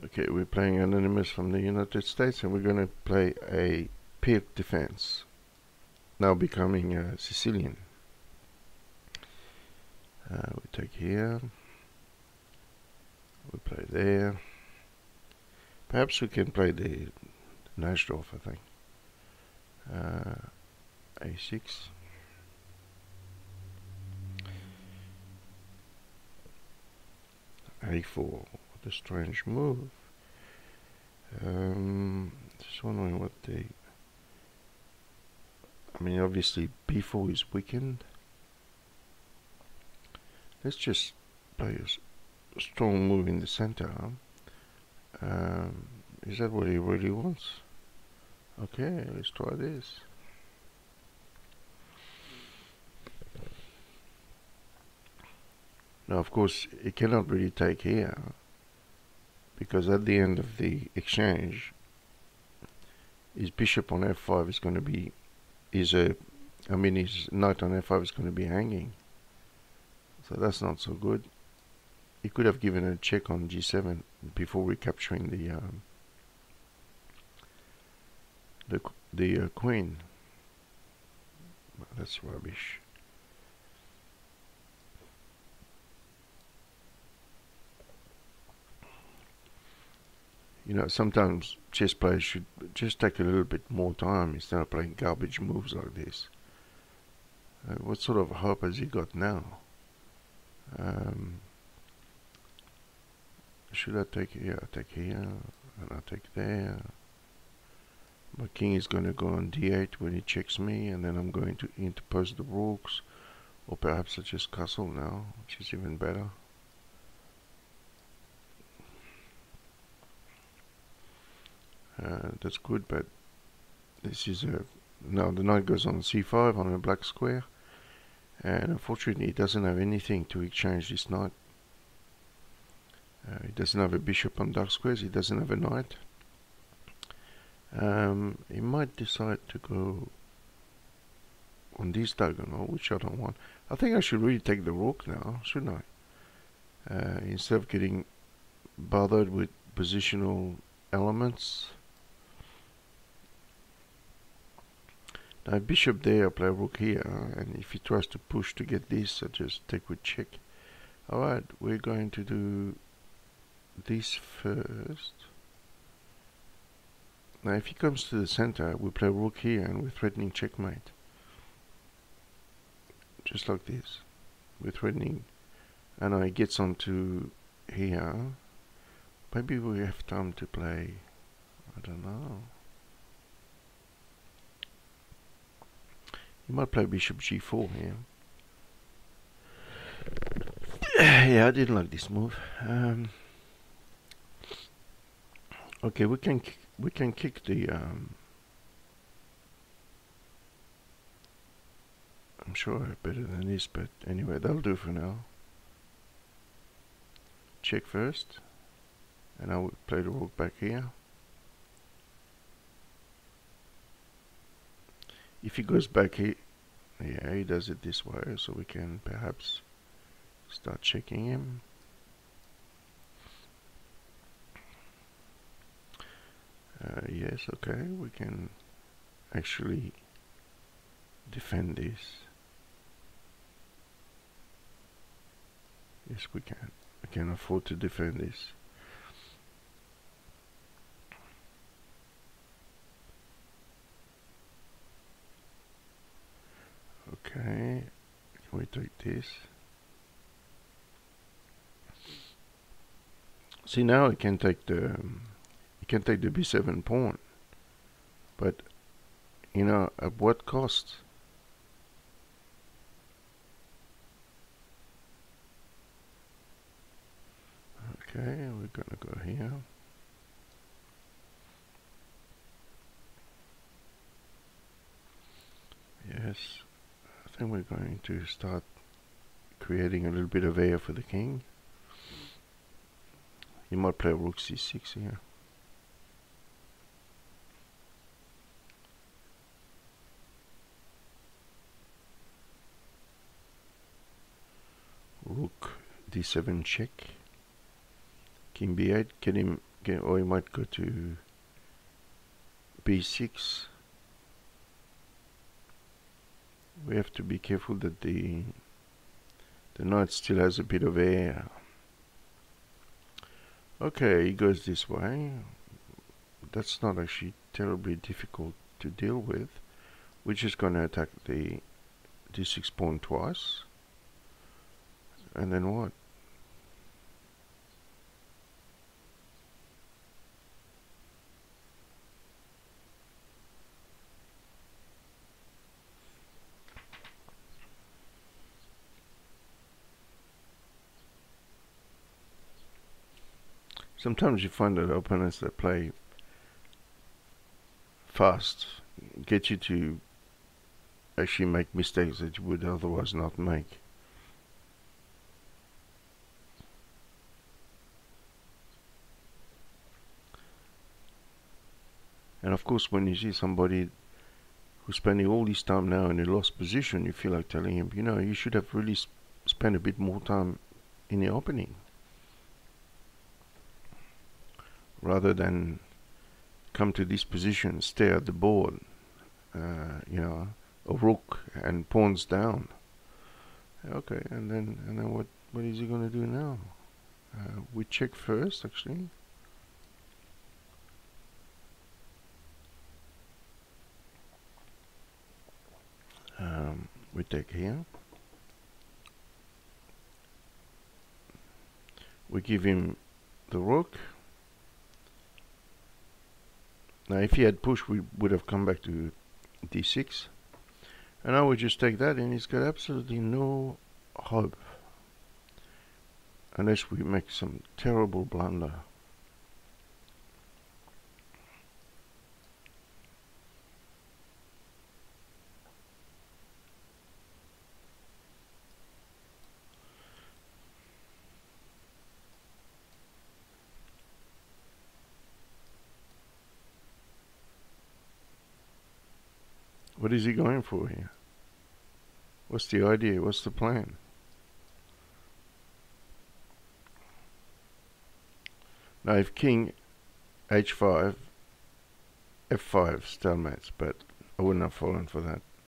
Okay, we're playing Anonymous from the United States, and we're going to play a paired defense. Now becoming a Sicilian. We take here. We play there. Perhaps we can play the Najdorf, I think. A6. A4. What a strange move. Just wondering what the... I mean, obviously B4 is weakened. Let's just play a strong move in the center. Is that what he really wants? Okay, let's try this. Now, of course, it cannot really take here, because at the end of the exchange, his bishop on f5 is going to be, his knight on f5 is going to be hanging. So that's not so good. He could have given a check on g7 before recapturing the queen. That's rubbish. You know, sometimes chess players should just take a little bit more time instead of playing garbage moves like this. What sort of hope has he got now? Should I take here? I take here, and I take there. My king is going to go on d8 when he checks me, and then I'm going to interpose the rooks, or perhaps I just castle now, which is even better. That's good, but this is a... Now the knight goes on c5 on a black square, and unfortunately he doesn't have anything to exchange this knight. He doesn't have a bishop on dark squares, he doesn't have a knight. He might decide to go on this diagonal, which I don't want. I think I should really take the rook now, shouldn't I? Instead of getting bothered with positional elements. Now bishop there, I play rook here, and if he tries to push to get this, I just take with check. Alright, we're going to do this first. Now if he comes to the center, we play rook here and we're threatening checkmate. Just like this. We're threatening, and now he gets onto here. Maybe we have time to play, I don't know. You might play bishop g4 here. Yeah, I didn't like this move. Okay, we can kick the... I'm sure I have better than this, but anyway, that'll do for now. Check first, and I will play the rook back here. If he goes back here, yeah, he does it this way, so we can perhaps start checking him. Yes, okay, we can actually defend this. Yes, we can. We can afford to defend this. Okay, can we take this? See, now he can take the b7 pawn, but you know, at what cost? Okay, we're gonna go here. Yes, I think we're going to start creating a little bit of air for the king. You might play rook c6 here. Rook d7 check. King b8, get him or he might go to b6. We have to be careful that the knight still has a bit of air. Okay, he goes this way. That's not actually terribly difficult to deal with. We're just going to attack the d6 pawn twice. And then what? Sometimes you find that opponents that play fast get you to actually make mistakes that you would otherwise not make. And of course, when you see somebody who's spending all this time now in a lost position, you feel like telling him, you know, you should have really spent a bit more time in the opening, rather than come to this position, stare at the board, you know, a rook and pawns down. Okay, and then what is he going to do now? We check first, actually. We take here. We give him the rook. Now, if he had pushed, we would have come back to d6. And now we just take that, and he's got absolutely no hope. Unless we make some terrible blunder. What is he going for here? What's the idea? What's the plan? Now, if king h5, f5 stalemates, but I wouldn't have fallen for that.